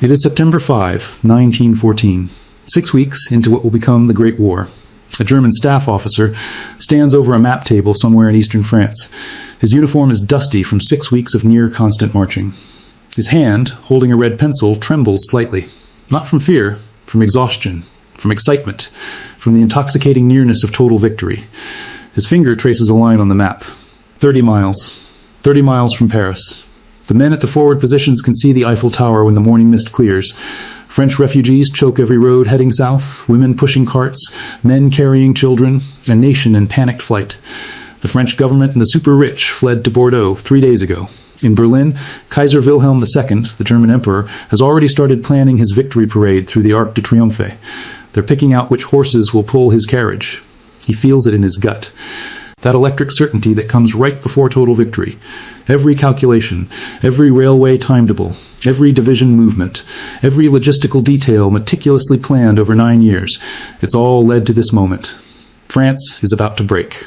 It is September 5, 1914, 6 weeks into what will become the Great War. A German staff officer stands over a map table somewhere in eastern France. His uniform is dusty from 6 weeks of near constant marching. His hand, holding a red pencil, trembles slightly. Not from fear, from exhaustion, from excitement, from the intoxicating nearness of total victory. His finger traces a line on the map. 30 miles. 30 miles from Paris. The men at the forward positions can see the Eiffel Tower when the morning mist clears. French refugees choke every road heading south, women pushing carts, men carrying children, a nation in panicked flight. The French government and the super-rich fled to Bordeaux 3 days ago. In Berlin, Kaiser Wilhelm II, the German emperor, has already started planning his victory parade through the Arc de Triomphe. They're picking out which horses will pull his carriage. He feels it in his gut. That electric certainty that comes right before total victory. Every calculation, every railway timetable, every division movement, every logistical detail meticulously planned over 9 years. It's all led to this moment. France is about to break.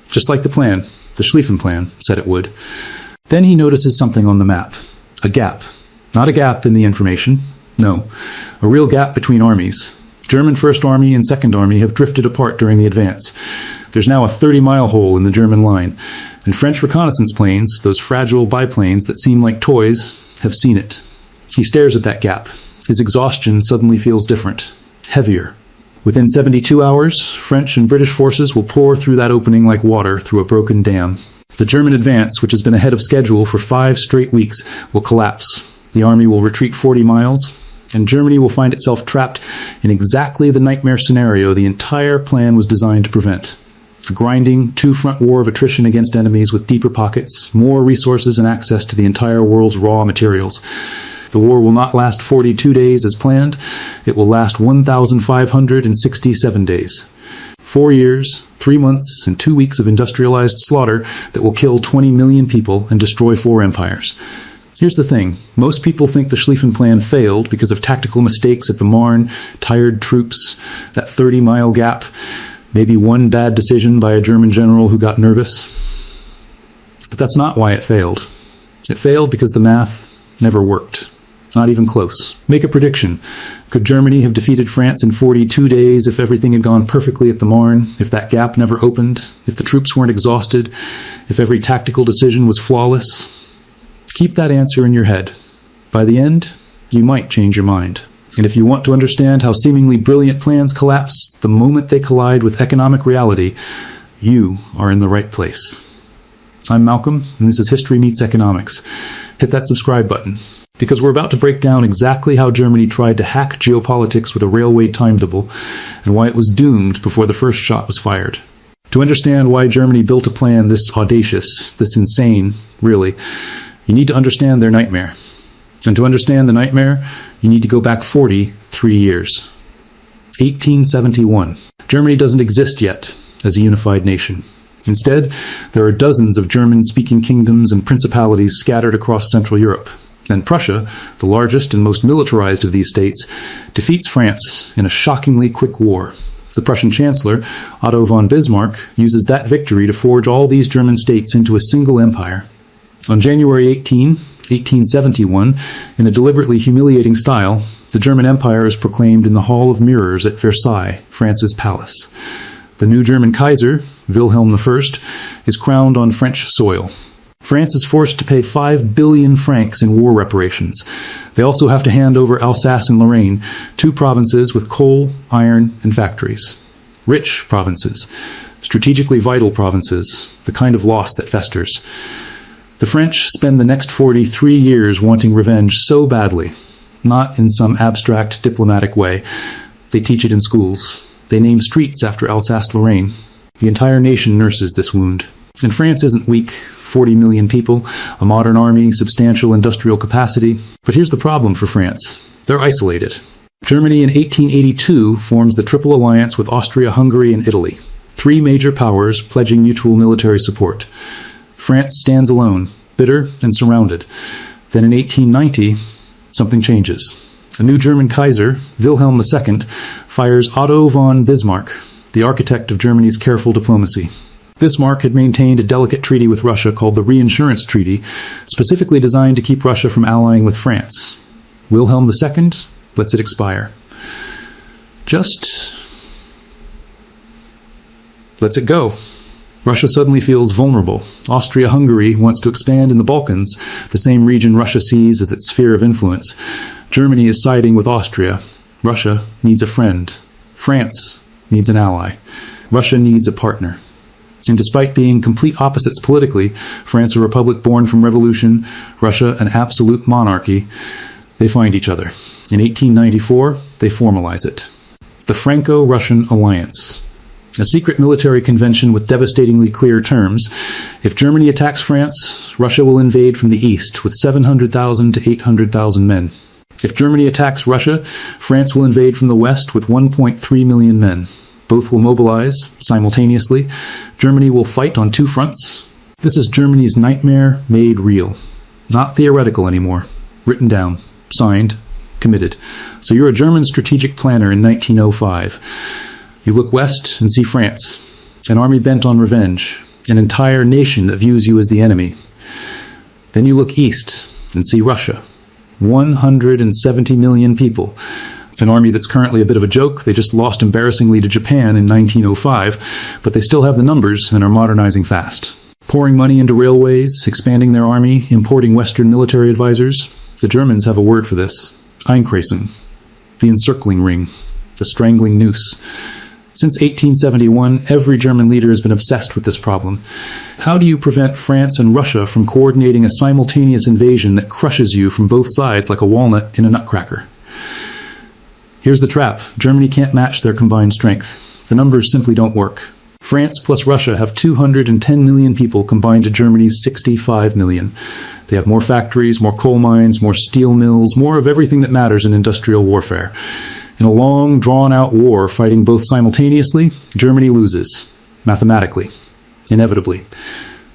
Just like the plan, the Schlieffen Plan, said it would. Then he notices something on the map. A gap. Not a gap in the information. No. A real gap between armies. German First Army and Second Army have drifted apart during the advance. There's now a 30-mile hole in the German line. And French reconnaissance planes, those fragile biplanes that seem like toys, have seen it. He stares at that gap. His exhaustion suddenly feels different. Heavier. Within 72 hours, French and British forces will pour through that opening like water through a broken dam. The German advance, which has been ahead of schedule for 5 straight weeks, will collapse. The army will retreat 40 miles, and Germany will find itself trapped in exactly the nightmare scenario the entire plan was designed to prevent. A grinding, two-front war of attrition against enemies with deeper pockets, more resources and access to the entire world's raw materials. The war will not last 42 days as planned. It will last 1,567 days. 4 years, 3 months, and 2 weeks of industrialized slaughter that will kill 20 million people and destroy 4 empires. Here's the thing. Most people think the Schlieffen Plan failed because of tactical mistakes at the Marne, tired troops, that 30-mile gap, maybe one bad decision by a German general who got nervous. But that's not why it failed. It failed because the math never worked. Not even close. Make a prediction. Could Germany have defeated France in 42 days if everything had gone perfectly at the Marne, if that gap never opened, if the troops weren't exhausted, if every tactical decision was flawless? Keep that answer in your head. By the end, you might change your mind. And if you want to understand how seemingly brilliant plans collapse the moment they collide with economic reality, you are in the right place. I'm Malcolm, and this is History Meets Economics. Hit that subscribe button, because we're about to break down exactly how Germany tried to hack geopolitics with a railway timetable, and why it was doomed before the first shot was fired. To understand why Germany built a plan this audacious, this insane, really, you need to understand their nightmare. And to understand the nightmare, you need to go back 43 years. 1871. Germany doesn't exist yet as a unified nation. Instead, there are dozens of German-speaking kingdoms and principalities scattered across Central Europe. And Prussia, the largest and most militarized of these states, defeats France in a shockingly quick war. The Prussian Chancellor, Otto von Bismarck, uses that victory to forge all these German states into a single empire. On January 18, 1871, in a deliberately humiliating style, the German Empire is proclaimed in the Hall of Mirrors at Versailles, France's palace. The new German Kaiser, Wilhelm I, is crowned on French soil. France is forced to pay 5 billion francs in war reparations. They also have to hand over Alsace and Lorraine, 2 provinces with coal, iron, and factories. Rich provinces, strategically vital provinces, the kind of loss that festers. The French spend the next 43 years wanting revenge so badly, not in some abstract diplomatic way. They teach it in schools. They name streets after Alsace-Lorraine. The entire nation nurses this wound. And France isn't weak. 40 million people, a modern army, substantial industrial capacity. But here's the problem for France. They're isolated. Germany in 1882 forms the Triple Alliance with Austria, Hungary, and Italy. 3 major powers pledging mutual military support. France stands alone, bitter and surrounded. Then in 1890, something changes. A new German Kaiser, Wilhelm II, fires Otto von Bismarck, the architect of Germany's careful diplomacy. Bismarck had maintained a delicate treaty with Russia called the Reinsurance Treaty, specifically designed to keep Russia from allying with France. Wilhelm II lets it expire. Just lets it go. Russia suddenly feels vulnerable. Austria-Hungary wants to expand in the Balkans, the same region Russia sees as its sphere of influence. Germany is siding with Austria. Russia needs a friend. France needs an ally. Russia needs a partner. And despite being complete opposites politically, France a republic born from revolution, Russia an absolute monarchy, they find each other. In 1894, they formalize it. The Franco-Russian Alliance. A secret military convention with devastatingly clear terms. If Germany attacks France, Russia will invade from the east with 700,000 to 800,000 men. If Germany attacks Russia, France will invade from the west with 1.3 million men. Both will mobilize simultaneously. Germany will fight on two fronts. This is Germany's nightmare made real. Not theoretical anymore. Written down, signed, committed. So you're a German strategic planner in 1905. You look west and see France, an army bent on revenge, an entire nation that views you as the enemy. Then you look east and see Russia, 170 million people. It's an army that's currently a bit of a joke. They just lost embarrassingly to Japan in 1905, but they still have the numbers and are modernizing fast. Pouring money into railways, expanding their army, importing Western military advisors. The Germans have a word for this. Einkreisen, the encircling ring, the strangling noose. Since 1871, every German leader has been obsessed with this problem. How do you prevent France and Russia from coordinating a simultaneous invasion that crushes you from both sides like a walnut in a nutcracker? Here's the trap. Germany can't match their combined strength. The numbers simply don't work. France plus Russia have 210 million people combined to Germany's 65 million. They have more factories, more coal mines, more steel mills, more of everything that matters in industrial warfare. In a long, drawn-out war fighting both simultaneously, Germany loses, mathematically, inevitably.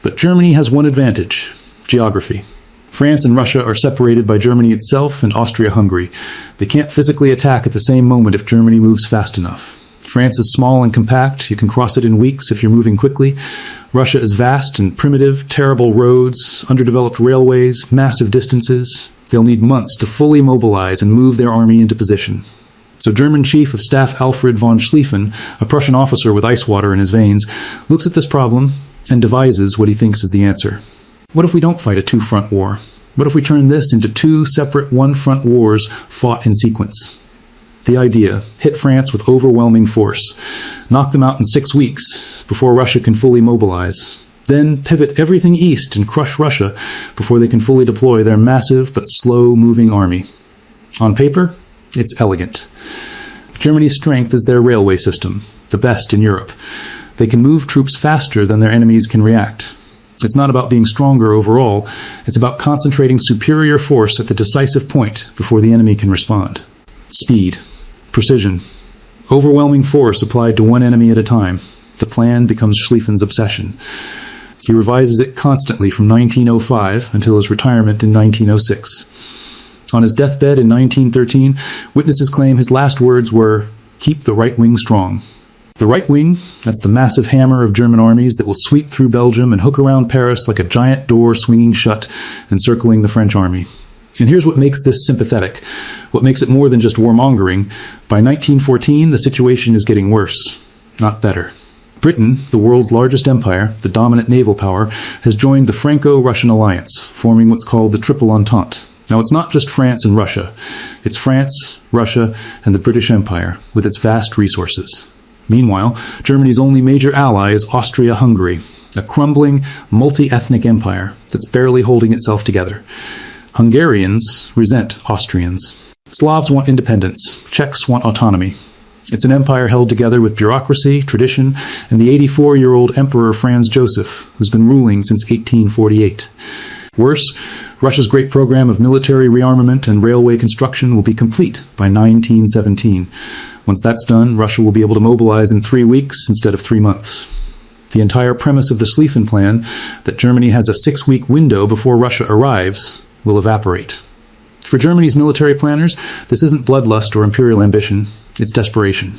But Germany has one advantage: geography. France and Russia are separated by Germany itself and Austria-Hungary. They can't physically attack at the same moment if Germany moves fast enough. France is small and compact. You can cross it in weeks if you're moving quickly. Russia is vast and primitive, terrible roads, underdeveloped railways, massive distances. They'll need months to fully mobilize and move their army into position. So German Chief of Staff Alfred von Schlieffen, a Prussian officer with ice water in his veins, looks at this problem and devises what he thinks is the answer. What if we don't fight a two-front war? What if we turn this into two separate one-front wars fought in sequence? The idea: hit France with overwhelming force, knock them out in 6 weeks before Russia can fully mobilize, then pivot everything east and crush Russia before they can fully deploy their massive but slow-moving army. On paper, it's elegant. Germany's strength is their railway system, the best in Europe. They can move troops faster than their enemies can react. It's not about being stronger overall, it's about concentrating superior force at the decisive point before the enemy can respond. Speed, precision, overwhelming force applied to one enemy at a time. The plan becomes Schlieffen's obsession. He revises it constantly from 1905 until his retirement in 1906. On his deathbed in 1913, witnesses claim his last words were, "Keep the right wing strong." The right wing, that's the massive hammer of German armies that will sweep through Belgium and hook around Paris like a giant door swinging shut, encircling the French army. And here's what makes this sympathetic, what makes it more than just warmongering. By 1914, the situation is getting worse, not better. Britain, the world's largest empire, the dominant naval power, has joined the Franco-Russian alliance, forming what's called the Triple Entente. Now, it's not just France and Russia. It's France, Russia, and the British Empire, with its vast resources. Meanwhile, Germany's only major ally is Austria-Hungary, a crumbling, multi-ethnic empire that's barely holding itself together. Hungarians resent Austrians. Slavs want independence. Czechs want autonomy. It's an empire held together with bureaucracy, tradition, and the 84-year-old Emperor Franz Joseph, who's been ruling since 1848. Worse, Russia's great program of military rearmament and railway construction will be complete by 1917. Once that's done, Russia will be able to mobilize in 3 weeks instead of 3 months. The entire premise of the Schlieffen Plan, that Germany has a 6-week window before Russia arrives, will evaporate. For Germany's military planners, this isn't bloodlust or imperial ambition, it's desperation.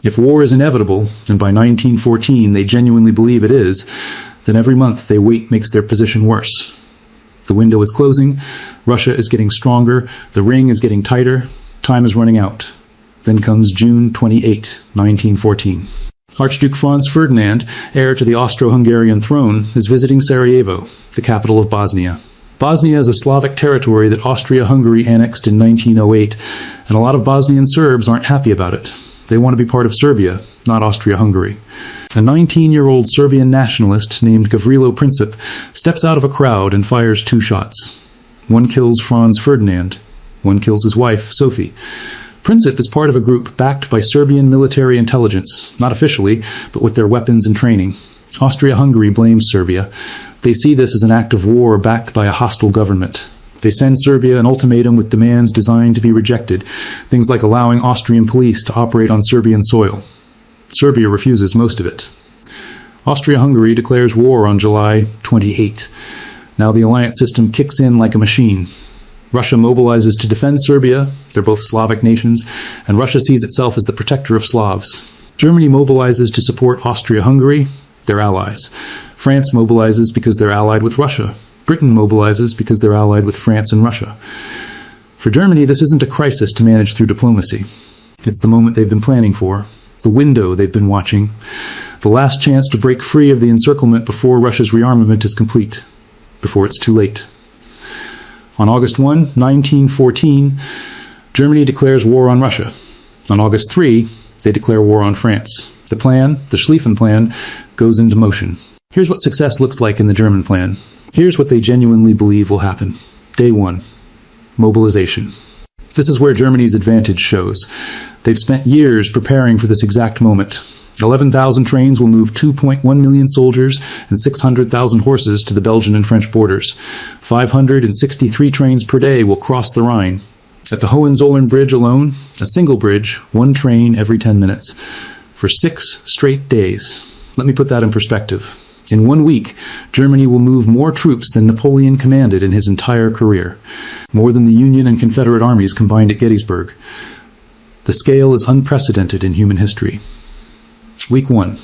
If war is inevitable, and by 1914 they genuinely believe it is, then every month they wait makes their position worse. The window is closing. Russia is getting stronger. The ring is getting tighter. Time is running out. Then comes June 28, 1914. Archduke Franz Ferdinand, heir to the Austro-Hungarian throne, is visiting Sarajevo, the capital of Bosnia. Bosnia is a Slavic territory that Austria-Hungary annexed in 1908, and a lot of Bosnian Serbs aren't happy about it. They want to be part of Serbia, not Austria-Hungary. A 19-year-old Serbian nationalist named Gavrilo Princip steps out of a crowd and fires 2 shots. One kills Franz Ferdinand. One kills his wife, Sophie. Princip is part of a group backed by Serbian military intelligence, not officially, but with their weapons and training. Austria-Hungary blames Serbia. They see this as an act of war backed by a hostile government. They send Serbia an ultimatum with demands designed to be rejected, things like allowing Austrian police to operate on Serbian soil. Serbia refuses most of it. Austria-Hungary declares war on July 28. Now the alliance system kicks in like a machine. Russia mobilizes to defend Serbia. They're both Slavic nations, and Russia sees itself as the protector of Slavs. Germany mobilizes to support Austria-Hungary. They're allies. France mobilizes because they're allied with Russia. Britain mobilizes because they're allied with France and Russia. For Germany, this isn't a crisis to manage through diplomacy. It's the moment they've been planning for, the window they've been watching, the last chance to break free of the encirclement before Russia's rearmament is complete, before it's too late. On August 1, 1914, Germany declares war on Russia. On August 3, they declare war on France. The plan, the Schlieffen Plan, goes into motion. Here's what success looks like in the German plan. Here's what they genuinely believe will happen. Day 1. Mobilization. This is where Germany's advantage shows. They've spent years preparing for this exact moment. 11,000 trains will move 2.1 million soldiers and 600,000 horses to the Belgian and French borders. 563 trains per day will cross the Rhine. At the Hohenzollern Bridge alone, a single bridge, 1 train every 10 minutes. For 6 straight days. Let me put that in perspective. In 1 week, Germany will move more troops than Napoleon commanded in his entire career. More than the Union and Confederate armies combined at Gettysburg. The scale is unprecedented in human history. Week 1.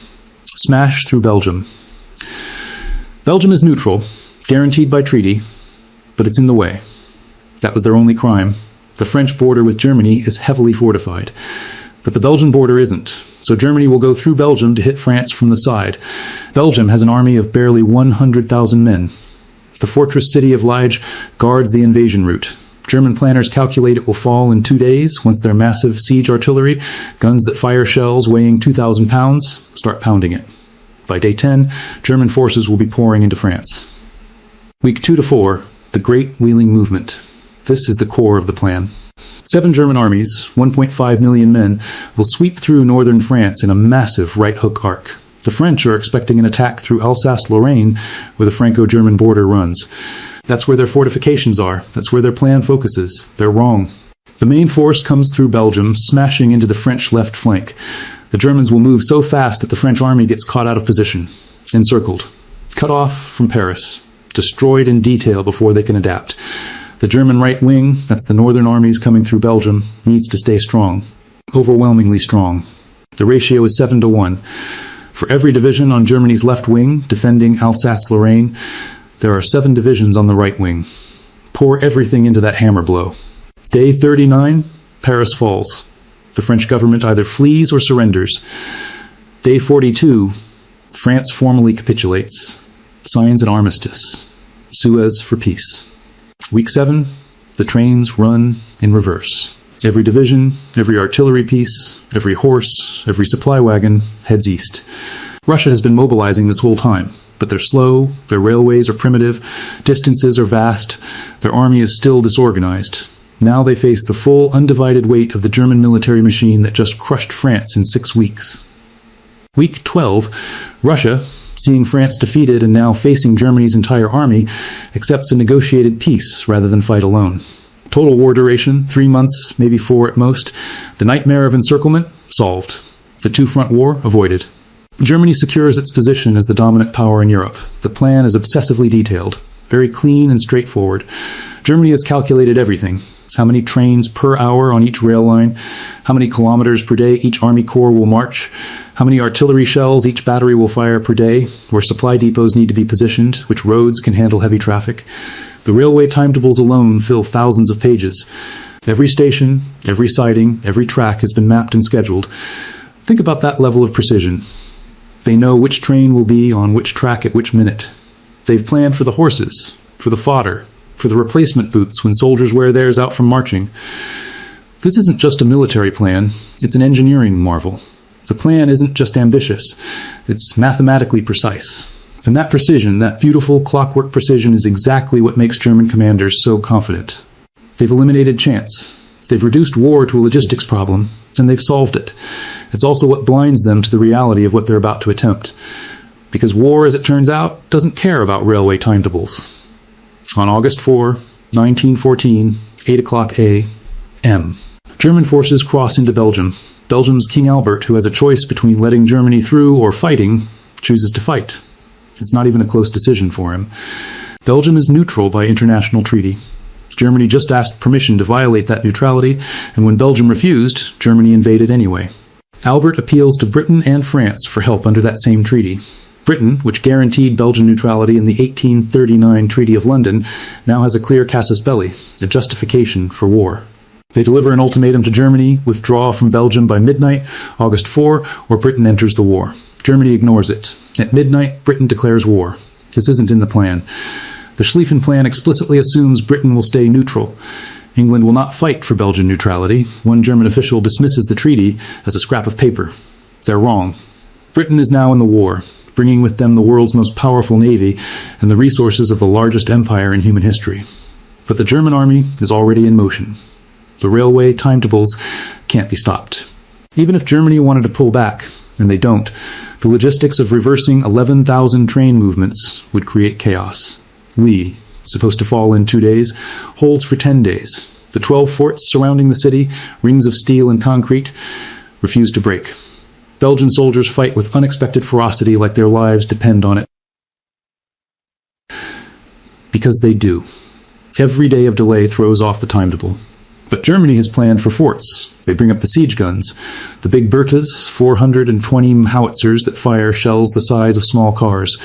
Smash through Belgium. Belgium is neutral, guaranteed by treaty, but it's in the way. That was their only crime. The French border with Germany is heavily fortified. But the Belgian border isn't, so Germany will go through Belgium to hit France from the side. Belgium has an army of barely 100,000 men. The fortress city of Liege guards the invasion route. German planners calculate it will fall in 2 days once their massive siege artillery, guns that fire shells weighing 2,000 pounds, start pounding it. By day 10, German forces will be pouring into France. Week 2 to 4, the Great Wheeling Movement. This is the core of the plan. 7 German armies, 1.5 million men, will sweep through northern France in a massive right hook arc. The French are expecting an attack through Alsace-Lorraine, where the Franco-German border runs. That's where their fortifications are. That's where their plan focuses. They're wrong. The main force comes through Belgium, smashing into the French left flank. The Germans will move so fast that the French army gets caught out of position, encircled, cut off from Paris, destroyed in detail before they can adapt. The German right wing, that's the northern armies coming through Belgium, needs to stay strong, overwhelmingly strong. The ratio is 7 to 1. For every division on Germany's left wing defending Alsace-Lorraine, there are 7 divisions on the right wing. Pour everything into that hammer blow. Day 39, Paris falls. The French government either flees or surrenders. Day 42, France formally capitulates. Signs an armistice. Suez for peace. Week 7, the trains run in reverse. Every division, every artillery piece, every horse, every supply wagon heads east. Russia has been mobilizing this whole time, but they're slow, their railways are primitive, distances are vast, their army is still disorganized. Now they face the full, undivided weight of the German military machine that just crushed France in 6 weeks. Week 12, Russia, seeing France defeated and now facing Germany's entire army, accepts a negotiated peace rather than fight alone. Total war duration, 3 months, maybe 4 at most. The nightmare of encirclement, solved. The two-front war, avoided. Germany secures its position as the dominant power in Europe. The plan is obsessively detailed, very clean and straightforward. Germany has calculated everything. How many trains per hour on each rail line, how many kilometers per day each army corps will march, how many artillery shells each battery will fire per day, where supply depots need to be positioned, which roads can handle heavy traffic. The The railway timetables alone fill thousands of pages. Every station, every siding, every track has been mapped and scheduled. Think about that level of precision. They know which train will be on which track at which minute. They've planned for the horses, for the fodder, for the replacement boots when soldiers wear theirs out from marching. This isn't just a military plan, it's an engineering marvel. The plan isn't just ambitious, it's mathematically precise. And that precision, that beautiful clockwork precision, is exactly what makes German commanders so confident. They've eliminated chance. They've reduced war to a logistics problem, and they've solved it. It's also what blinds them to the reality of what they're about to attempt. Because war, as it turns out, doesn't care about railway timetables. On August 4, 1914, 8 o'clock a.m., German forces cross into Belgium. Belgium's King Albert, who has a choice between letting Germany through or fighting, chooses to fight. It's not even a close decision for him. Belgium is neutral by international treaty. Germany just asked permission to violate that neutrality, and when Belgium refused, Germany invaded anyway. Albert appeals to Britain and France for help under that same treaty. Britain, which guaranteed Belgian neutrality in the 1839 Treaty of London, now has a clear casus belli, a justification for war. They deliver an ultimatum to Germany: withdraw from Belgium by midnight, August 4, or Britain enters the war. Germany ignores it. At midnight, Britain declares war. This isn't in the plan. The Schlieffen Plan explicitly assumes Britain will stay neutral. England will not fight for Belgian neutrality. One German official dismisses the treaty as a scrap of paper. They're wrong. Britain is now in the war, bringing with them the world's most powerful navy and the resources of the largest empire in human history. But the German army is already in motion. The railway timetables can't be stopped. Even if Germany wanted to pull back, and they don't, the logistics of reversing 11,000 train movements would create chaos. Lee, supposed to fall in 2 days, holds for 10 days. The 12 forts surrounding the city, rings of steel and concrete, refuse to break. Belgian soldiers fight with unexpected ferocity like their lives depend on it. Because they do. Every day of delay throws off the timetable. But Germany has planned for forts. They bring up the siege guns. The big Berthas, 420 howitzers that fire shells the size of small cars.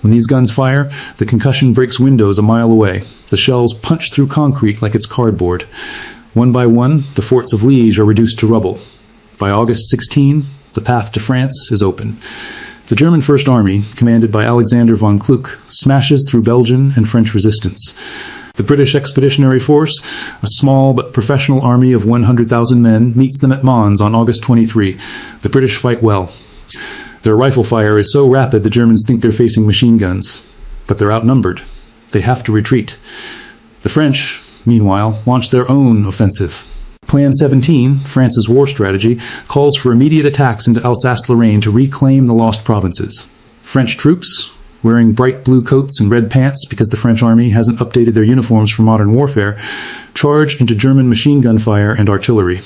When these guns fire, the concussion breaks windows a mile away. The shells punch through concrete like it's cardboard. One by one, the forts of Liège are reduced to rubble. By August 16, the path to France is open. The German First Army, commanded by Alexander von Kluck, smashes through Belgian and French resistance. The British Expeditionary Force, a small but professional army of 100,000 men, meets them at Mons on August 23. The British fight well. Their rifle fire is so rapid the Germans think they're facing machine guns. But they're outnumbered. They have to retreat. The French, meanwhile, launch their own offensive. Plan 17, France's war strategy, calls for immediate attacks into Alsace-Lorraine to reclaim the lost provinces. French troops, wearing bright blue coats and red pants because the French army hasn't updated their uniforms for modern warfare, charge into German machine gun fire and artillery.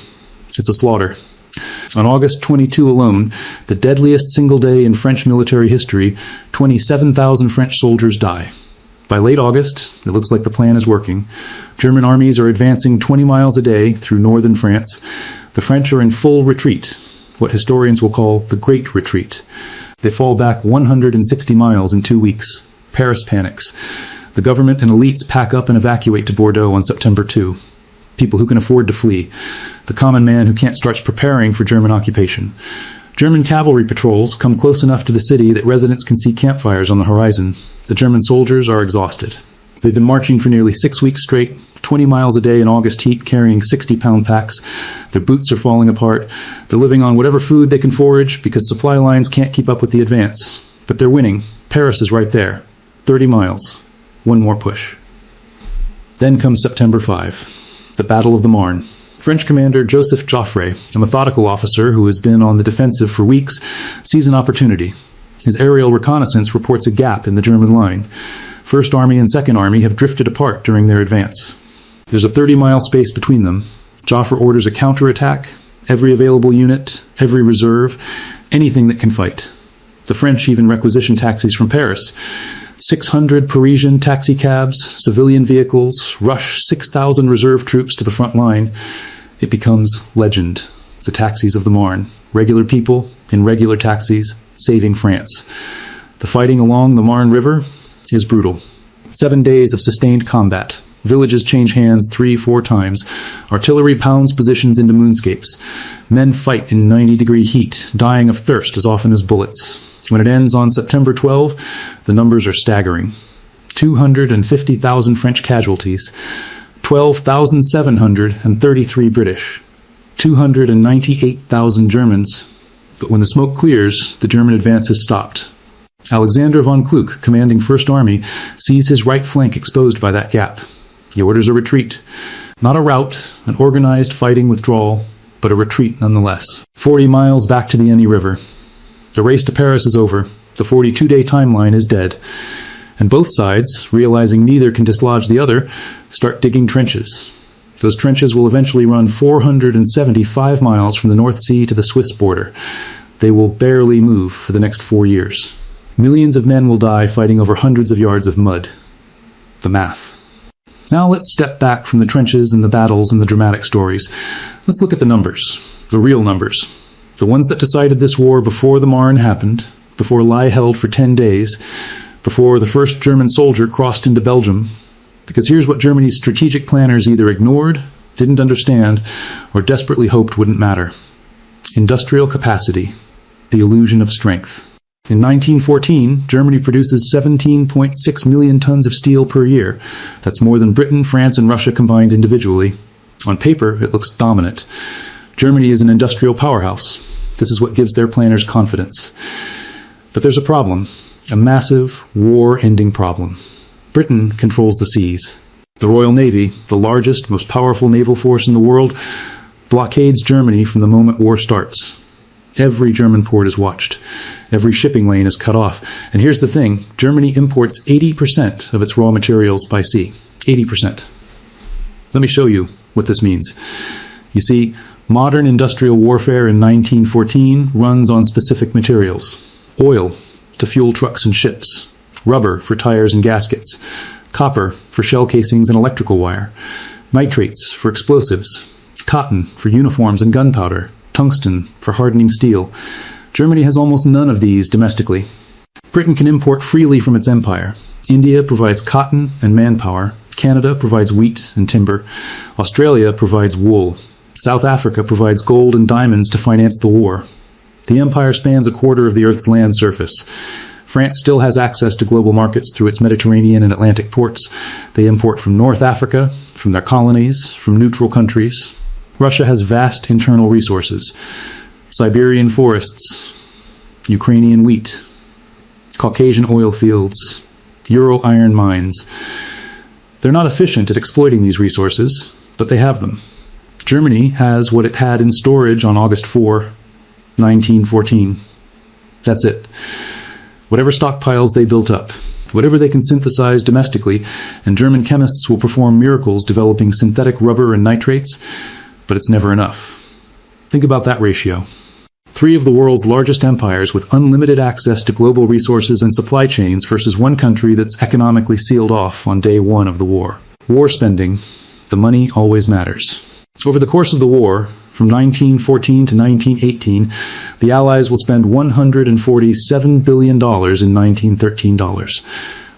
It's a slaughter. On August 22 alone, the deadliest single day in French military history, 27,000 French soldiers die. By late August, it looks like the plan is working. German armies are advancing 20 miles a day through northern France. The French are in full retreat, what historians will call the Great Retreat. They fall back 160 miles in 2 weeks. Paris panics. The government and elites pack up and evacuate to Bordeaux on September 2. People who can afford to flee. The common man who can't starts preparing for German occupation. German cavalry patrols come close enough to the city that residents can see campfires on the horizon. The German soldiers are exhausted. They've been marching for nearly 6 weeks straight, 20 miles a day in August heat, carrying 60-pound packs. Their boots are falling apart. They're living on whatever food they can forage because supply lines can't keep up with the advance. But they're winning. Paris is right there. 30 miles. One more push. Then comes September 5, the Battle of the Marne. French commander Joseph Joffre, a methodical officer who has been on the defensive for weeks, sees an opportunity. His aerial reconnaissance reports a gap in the German line. First Army and Second Army have drifted apart during their advance. There's a 30-mile space between them. Joffre orders a counterattack, every available unit, every reserve, anything that can fight. The French even requisition taxis from Paris. 600 Parisian taxicabs, civilian vehicles, rush 6,000 reserve troops to the front line. It becomes legend. The taxis of the Marne. Regular people in regular taxis, saving France. The fighting along the Marne River is brutal. 7 days of sustained combat. Villages change hands 3-4 times. Artillery pounds positions into moonscapes. Men fight in 90-degree heat, dying of thirst as often as bullets. When it ends on September 12, the numbers are staggering. 250,000 French casualties, 12,733 British, 298,000 Germans. But when the smoke clears, the German advance has stopped. Alexander von Kluck, commanding First Army, sees his right flank exposed by that gap. He orders a retreat. Not a rout, an organized fighting withdrawal, but a retreat nonetheless. 40 miles back to the Eni River. The race to Paris is over. The 42-day timeline is dead. And both sides, realizing neither can dislodge the other, start digging trenches. Those trenches will eventually run 475 miles from the North Sea to the Swiss border. They will barely move for the next 4 years. Millions of men will die fighting over hundreds of yards of mud. The math. Now let's step back from the trenches and the battles and the dramatic stories. Let's look at the numbers, the real numbers. The ones that decided this war before the Marne happened, before lie held for 10 days, before the first German soldier crossed into Belgium. Because here's what Germany's strategic planners either ignored, didn't understand, or desperately hoped wouldn't matter. Industrial capacity, the illusion of strength. In 1914, Germany produces 17.6 million tons of steel per year. That's more than Britain, France, and Russia combined individually. On paper, it looks dominant. Germany is an industrial powerhouse. This is what gives their planners confidence. But there's a problem. A massive, war-ending problem. Britain controls the seas. The Royal Navy, the largest, most powerful naval force in the world, blockades Germany from the moment war starts. Every German port is watched. Every shipping lane is cut off. And here's the thing, Germany imports 80% of its raw materials by sea. 80%. Let me show you what this means. You see, modern industrial warfare in 1914 runs on specific materials. Oil to fuel trucks and ships, rubber for tires and gaskets, copper for shell casings and electrical wire, nitrates for explosives, cotton for uniforms and gunpowder, tungsten for hardening steel. Germany has almost none of these domestically. Britain can import freely from its empire. India provides cotton and manpower. Canada provides wheat and timber. Australia provides wool. South Africa provides gold and diamonds to finance the war. The empire spans a quarter of the Earth's land surface. France still has access to global markets through its Mediterranean and Atlantic ports. They import from North Africa, from their colonies, from neutral countries. Russia has vast internal resources. Siberian forests, Ukrainian wheat, Caucasian oil fields, Ural iron mines. They're not efficient at exploiting these resources, but they have them. Germany has what it had in storage on August 4, 1914. That's it. Whatever stockpiles they built up, whatever they can synthesize domestically, and German chemists will perform miracles developing synthetic rubber and nitrates, but it's never enough. Think about that ratio. 3 of the world's largest empires with unlimited access to global resources and supply chains versus one country that's economically sealed off on day 1 of the war. War spending, the money always matters. Over the course of the war, from 1914 to 1918, the Allies will spend $147 billion in 1913 dollars.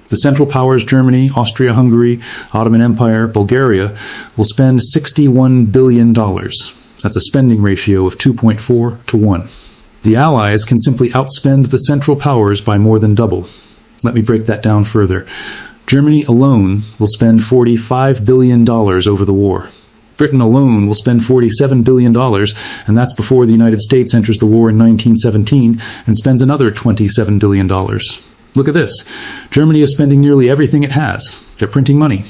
The Central Powers, Germany, Austria-Hungary, Ottoman Empire, Bulgaria, will spend $61 billion. That's a spending ratio of 2.4 to 1. The Allies can simply outspend the Central Powers by more than double. Let me break that down further. Germany alone will spend $45 billion over the war. Britain alone will spend $47 billion, and that's before the United States enters the war in 1917 and spends another $27 billion. Look at this. Germany is spending nearly everything it has. They're printing money,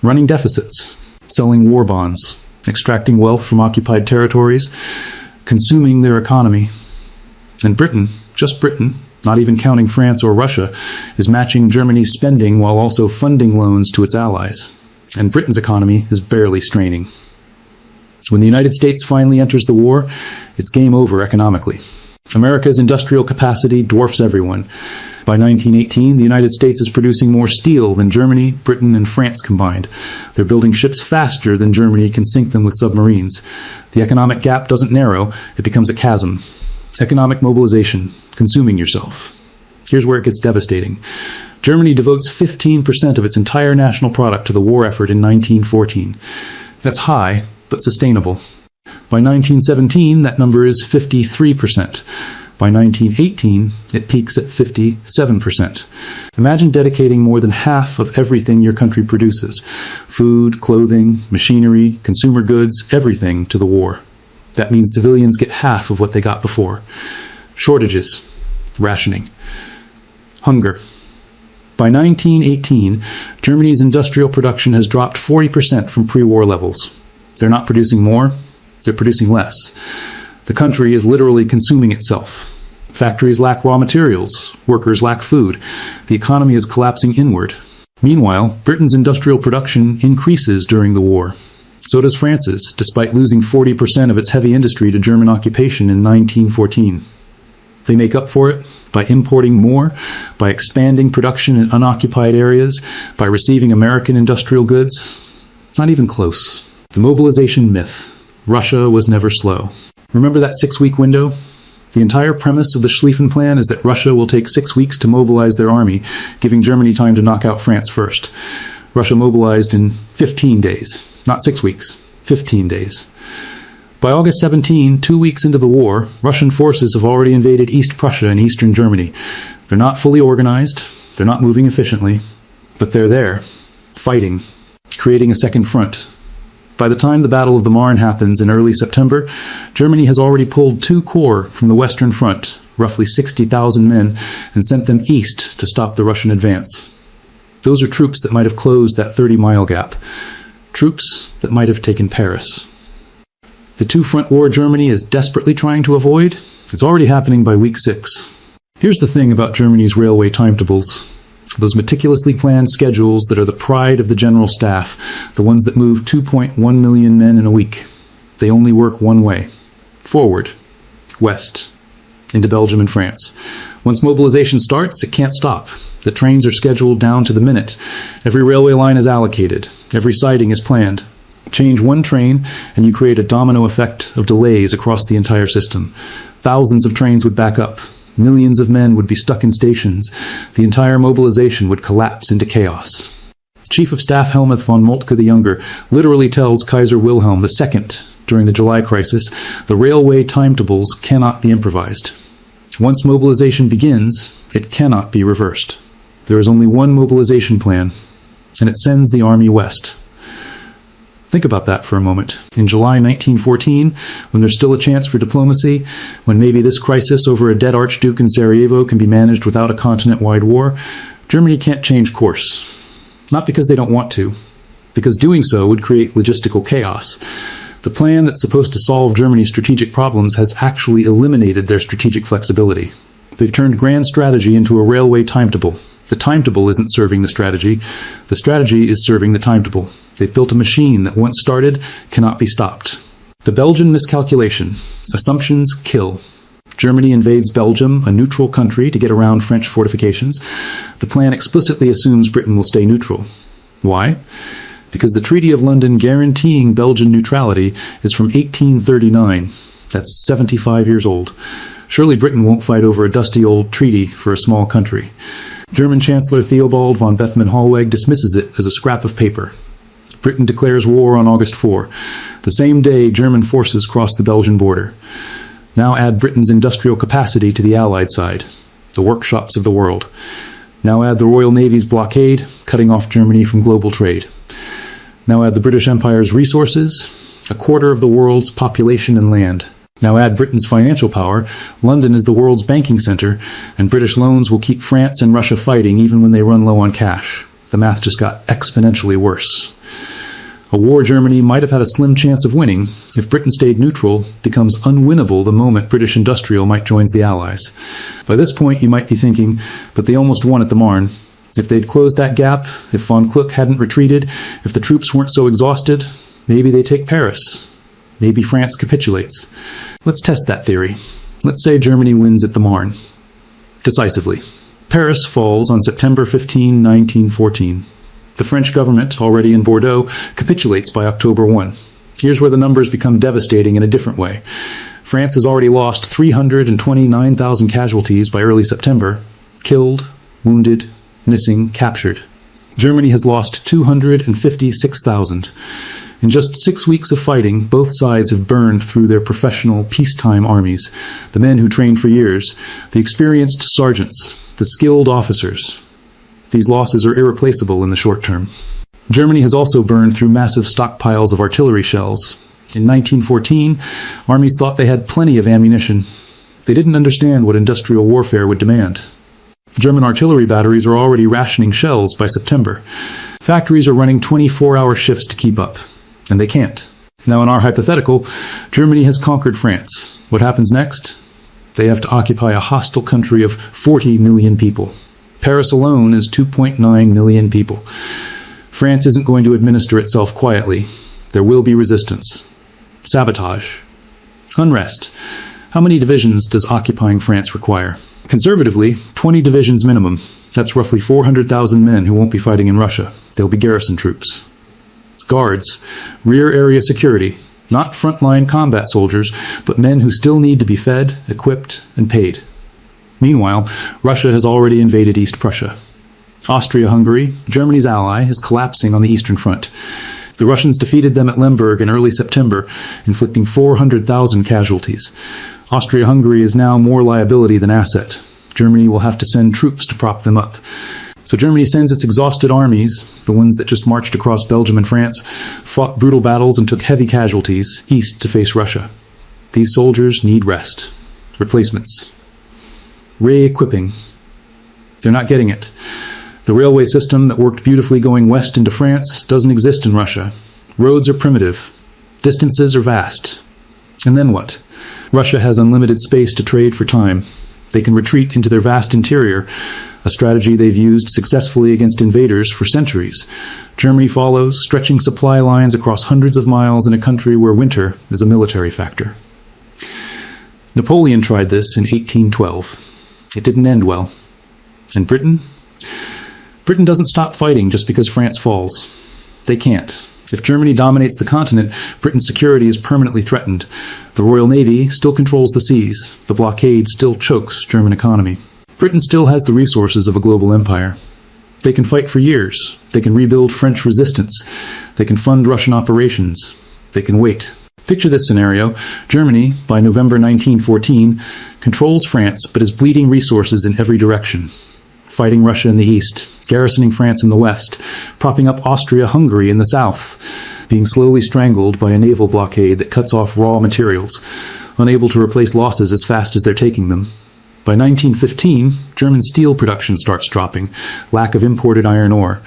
running deficits, selling war bonds, extracting wealth from occupied territories, consuming their economy. And Britain, just Britain, not even counting France or Russia, is matching Germany's spending while also funding loans to its allies. And Britain's economy is barely straining. When the United States finally enters the war, it's game over economically. America's industrial capacity dwarfs everyone. By 1918, the United States is producing more steel than Germany, Britain, and France combined. They're building ships faster than Germany can sink them with submarines. The economic gap doesn't narrow, it becomes a chasm. Economic mobilization, consuming yourself. Here's where it gets devastating. Germany devotes 15% of its entire national product to the war effort in 1914. That's high, but sustainable. By 1917, that number is 53%. By 1918, it peaks at 57%. Imagine dedicating more than half of everything your country produces, food, clothing, machinery, consumer goods, everything, to the war. That means civilians get half of what they got before. Shortages, rationing, hunger. By 1918, Germany's industrial production has dropped 40% from pre-war levels. They're not producing more, they're producing less. The country is literally consuming itself. Factories lack raw materials, workers lack food. The economy is collapsing inward. Meanwhile, Britain's industrial production increases during the war. So does France's, despite losing 40% of its heavy industry to German occupation in 1914. They make up for it by importing more, by expanding production in unoccupied areas, by receiving American industrial goods. Not even close. The mobilization myth. Russia was never slow. Remember that 6-week window? The entire premise of the Schlieffen Plan is that Russia will take 6 weeks to mobilize their army, giving Germany time to knock out France first. Russia mobilized in 15 days. Not 6 weeks, 15 days. By August 17, 2 weeks into the war, Russian forces have already invaded East Prussia and eastern Germany. They're not fully organized, they're not moving efficiently, but they're there, fighting, creating a second front. By the time the Battle of the Marne happens in early September, Germany has already pulled 2 corps from the Western Front, roughly 60,000 men, and sent them east to stop the Russian advance. Those are troops that might have closed that 30-mile gap. Troops that might have taken Paris. The two-front war Germany is desperately trying to avoid, it's already happening by week 6. Here's the thing about Germany's railway timetables. Those meticulously planned schedules that are the pride of the general staff, the ones that move 2.1 million men in a week. They only work one way. Forward. West. Into Belgium and France. Once mobilization starts, it can't stop. The trains are scheduled down to the minute. Every railway line is allocated. Every siding is planned. Change one train, and you create a domino effect of delays across the entire system. Thousands of trains would back up. Millions of men would be stuck in stations. The entire mobilization would collapse into chaos. Chief of Staff Helmuth von Moltke the Younger literally tells Kaiser Wilhelm II during the July crisis, the railway timetables cannot be improvised. Once mobilization begins, it cannot be reversed. There is only one mobilization plan, and it sends the army west. Think about that for a moment. In July 1914, when there's still a chance for diplomacy, when maybe this crisis over a dead archduke in Sarajevo can be managed without a continent-wide war, Germany can't change course. Not because they don't want to, because doing so would create logistical chaos. The plan that's supposed to solve Germany's strategic problems has actually eliminated their strategic flexibility. They've turned grand strategy into a railway timetable. The timetable isn't serving the strategy is serving the timetable. They've built a machine that once started cannot be stopped. The Belgian miscalculation. Assumptions kill. Germany invades Belgium, a neutral country, to get around French fortifications. The plan explicitly assumes Britain will stay neutral. Why? Because the Treaty of London guaranteeing Belgian neutrality is from 1839. That's 75 years old. Surely Britain won't fight over a dusty old treaty for a small country. German Chancellor Theobald von Bethmann-Hollweg dismisses it as a scrap of paper. Britain declares war on August 4. The same day, German forces cross the Belgian border. Now add Britain's industrial capacity to the Allied side, the workshops of the world. Now add the Royal Navy's blockade, cutting off Germany from global trade. Now add the British Empire's resources, a quarter of the world's population and land. Now add Britain's financial power. London is the world's banking center, and British loans will keep France and Russia fighting even when they run low on cash. The math just got exponentially worse. A war Germany might have had a slim chance of winning if Britain stayed neutral becomes unwinnable the moment British industrial might join the Allies. By this point, you might be thinking, but they almost won at the Marne. If they'd closed that gap, if von Kluck hadn't retreated, if the troops weren't so exhausted, maybe they take Paris. Maybe France capitulates. Let's test that theory. Let's say Germany wins at the Marne. Decisively. Paris falls on September 15, 1914. The French government, already in Bordeaux, capitulates by October 1. Here's where the numbers become devastating in a different way. France has already lost 329,000 casualties by early September. Killed, wounded, missing, captured. Germany has lost 256,000. In just 6 weeks of fighting, both sides have burned through their professional peacetime armies, the men who trained for years, the experienced sergeants, the skilled officers. These losses are irreplaceable in the short term. Germany has also burned through massive stockpiles of artillery shells. In 1914, armies thought they had plenty of ammunition. They didn't understand what industrial warfare would demand. German artillery batteries are already rationing shells by September. Factories are running 24-hour shifts to keep up, and they can't. Now, in our hypothetical, Germany has conquered France. What happens next? They have to occupy a hostile country of 40 million people. Paris alone is 2.9 million people. France isn't going to administer itself quietly. There will be resistance. Sabotage. Unrest. How many divisions does occupying France require? Conservatively, 20 divisions minimum. That's roughly 400,000 men who won't be fighting in Russia. They'll be garrison troops. Guards. Rear area security. Not frontline combat soldiers, but men who still need to be fed, equipped, and paid. Meanwhile, Russia has already invaded East Prussia. Austria-Hungary, Germany's ally, is collapsing on the Eastern Front. The Russians defeated them at Lemberg in early September, inflicting 400,000 casualties. Austria-Hungary is now more liability than asset. Germany will have to send troops to prop them up. So Germany sends its exhausted armies, the ones that just marched across Belgium and France, fought brutal battles and took heavy casualties, east to face Russia. These soldiers need rest. Replacements. Re-equipping. They're not getting it. The railway system that worked beautifully going west into France doesn't exist in Russia. Roads are primitive. Distances are vast. And then what? Russia has unlimited space to trade for time. They can retreat into their vast interior, a strategy they've used successfully against invaders for centuries. Germany follows, stretching supply lines across hundreds of miles in a country where winter is a military factor. Napoleon tried this in 1812. It didn't end well. And Britain? Britain doesn't stop fighting just because France falls. They can't. If Germany dominates the continent, Britain's security is permanently threatened. The Royal Navy still controls the seas. The blockade still chokes German economy. Britain still has the resources of a global empire. They can fight for years. They can rebuild French resistance. They can fund Russian operations. They can wait. Picture this scenario. Germany, by November 1914, controls France but is bleeding resources in every direction. Fighting Russia in the east, garrisoning France in the west, propping up Austria-Hungary in the south, being slowly strangled by a naval blockade that cuts off raw materials, unable to replace losses as fast as they're taking them. By 1915, German steel production starts dropping, lack of imported iron ore.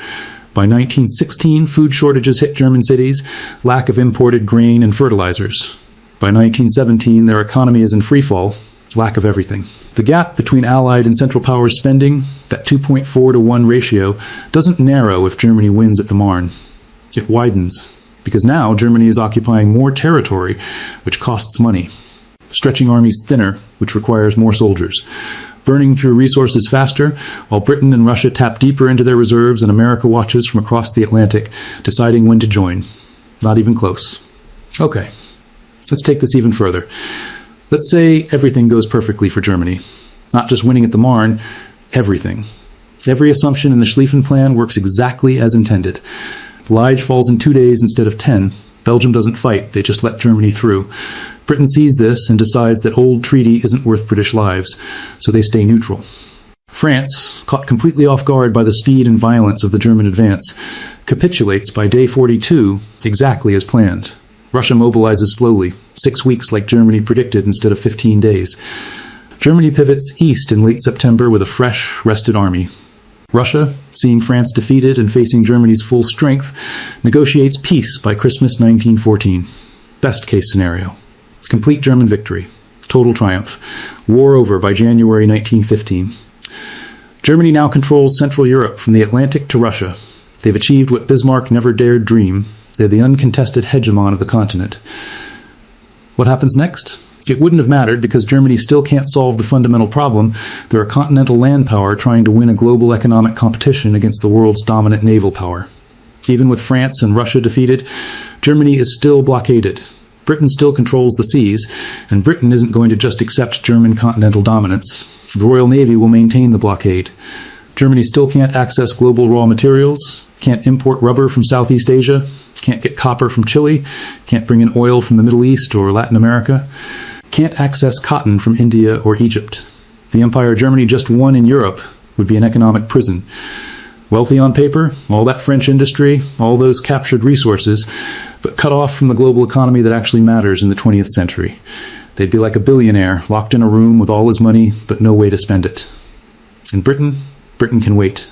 By 1916, food shortages hit German cities, lack of imported grain and fertilizers. By 1917, their economy is in freefall, lack of everything. The gap between Allied and Central Powers spending, that 2.4 to 1 ratio, doesn't narrow if Germany wins at the Marne. It widens, because now Germany is occupying more territory, which costs money. Stretching armies thinner, which requires more soldiers. Burning through resources faster, while Britain and Russia tap deeper into their reserves and America watches from across the Atlantic, deciding when to join. Not even close. Okay, let's take this even further. Let's say everything goes perfectly for Germany. Not just winning at the Marne, everything. Every assumption in the Schlieffen Plan works exactly as intended. Liege falls in 2 days instead of 10. Belgium doesn't fight, they just let Germany through. Britain sees this and decides that old treaty isn't worth British lives, so they stay neutral. France, caught completely off guard by the speed and violence of the German advance, capitulates by day 42 exactly as planned. Russia mobilizes slowly, 6 weeks like Germany predicted instead of 15 days. Germany pivots east in late September with a fresh, rested army. Russia, seeing France defeated and facing Germany's full strength, negotiates peace by Christmas 1914. Best case scenario. Complete German victory. Total triumph. War over by January 1915. Germany now controls Central Europe from the Atlantic to Russia. They've achieved what Bismarck never dared dream. They're the uncontested hegemon of the continent. What happens next? It wouldn't have mattered because Germany still can't solve the fundamental problem. They're a continental land power trying to win a global economic competition against the world's dominant naval power. Even with France and Russia defeated, Germany is still blockaded. Britain still controls the seas, and Britain isn't going to just accept German continental dominance. The Royal Navy will maintain the blockade. Germany still can't access global raw materials, can't import rubber from Southeast Asia, can't get copper from Chile, can't bring in oil from the Middle East or Latin America, can't access cotton from India or Egypt. The empire Germany just won in Europe would be an economic prison. Wealthy on paper, all that French industry, all those captured resources, but cut off from the global economy that actually matters in the 20th century. They'd be like a billionaire locked in a room with all his money, but no way to spend it. In Britain can wait.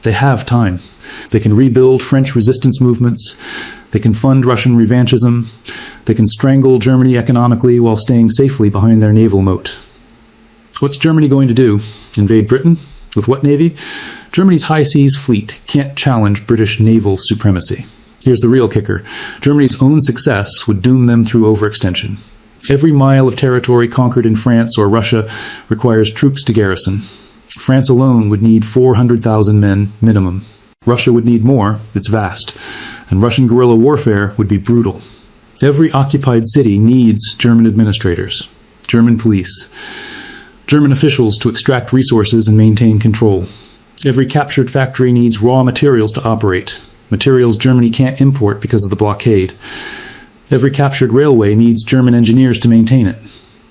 They have time. They can rebuild French resistance movements. They can fund Russian revanchism. They can strangle Germany economically while staying safely behind their naval moat. What's Germany going to do? Invade Britain? With what navy? Germany's high seas fleet can't challenge British naval supremacy. Here's the real kicker. Germany's own success would doom them through overextension. Every mile of territory conquered in France or Russia requires troops to garrison. France alone would need 400,000 men minimum. Russia would need more, it's vast. And Russian guerrilla warfare would be brutal. Every occupied city needs German administrators, German police, German officials to extract resources and maintain control. Every captured factory needs raw materials to operate, materials Germany can't import because of the blockade. Every captured railway needs German engineers to maintain it.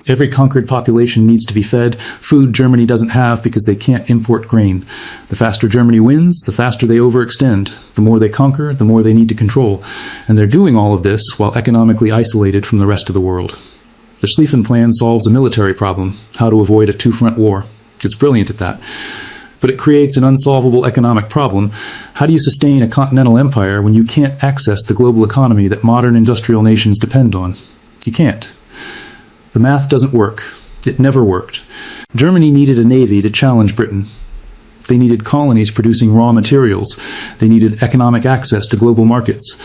Every conquered population needs to be fed food Germany doesn't have because they can't import grain. The faster Germany wins, the faster they overextend. The more they conquer, the more they need to control. And they're doing all of this while economically isolated from the rest of the world. The Schlieffen Plan solves a military problem, how to avoid a two-front war. It's brilliant at that. But it creates an unsolvable economic problem. How do you sustain a continental empire when you can't access the global economy that modern industrial nations depend on? You can't. The math doesn't work. It never worked. Germany needed a navy to challenge Britain. They needed colonies producing raw materials. They needed economic access to global markets.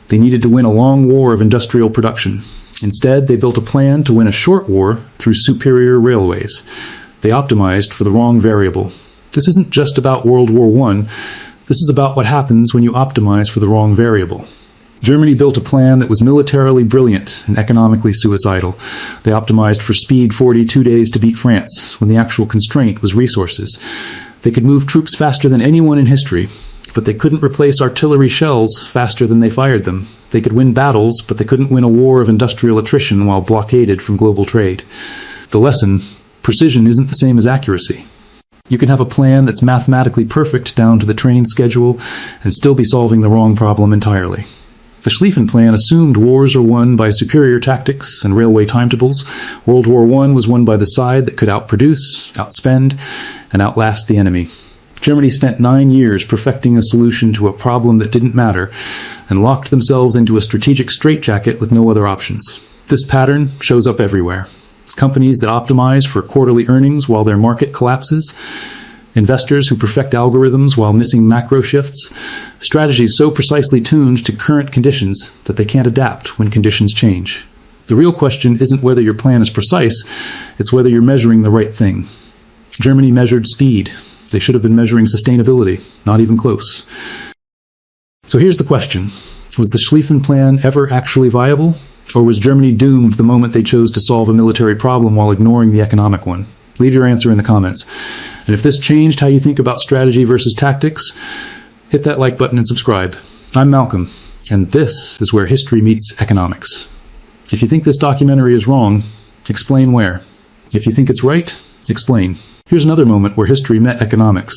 They needed to win a long war of industrial production. Instead, they built a plan to win a short war through superior railways. They optimized for the wrong variable. This isn't just about World War I. This is about what happens when you optimize for the wrong variable. Germany built a plan that was militarily brilliant and economically suicidal. They optimized for speed 42 days to beat France, when the actual constraint was resources. They could move troops faster than anyone in history, but they couldn't replace artillery shells faster than they fired them. They could win battles, but they couldn't win a war of industrial attrition while blockaded from global trade. The lesson: precision isn't the same as accuracy. You can have a plan that's mathematically perfect down to the train schedule and still be solving the wrong problem entirely. The Schlieffen Plan assumed wars are won by superior tactics and railway timetables. World War I was won by the side that could outproduce, outspend, and outlast the enemy. Germany spent 9 years perfecting a solution to a problem that didn't matter and locked themselves into a strategic straitjacket with no other options. This pattern shows up everywhere. Companies that optimize for quarterly earnings while their market collapses, investors who perfect algorithms while missing macro shifts, strategies so precisely tuned to current conditions that they can't adapt when conditions change. The real question isn't whether your plan is precise, it's whether you're measuring the right thing. Germany measured speed. They should have been measuring sustainability, not even close. So here's the question. Was the Schlieffen Plan ever actually viable? Or was Germany doomed the moment they chose to solve a military problem while ignoring the economic one? Leave your answer in the comments. And if this changed how you think about strategy versus tactics, hit that like button and subscribe. I'm Malcolm, and this is where history meets economics. If you think this documentary is wrong, explain where. If you think it's right, explain. Here's another moment where history met economics.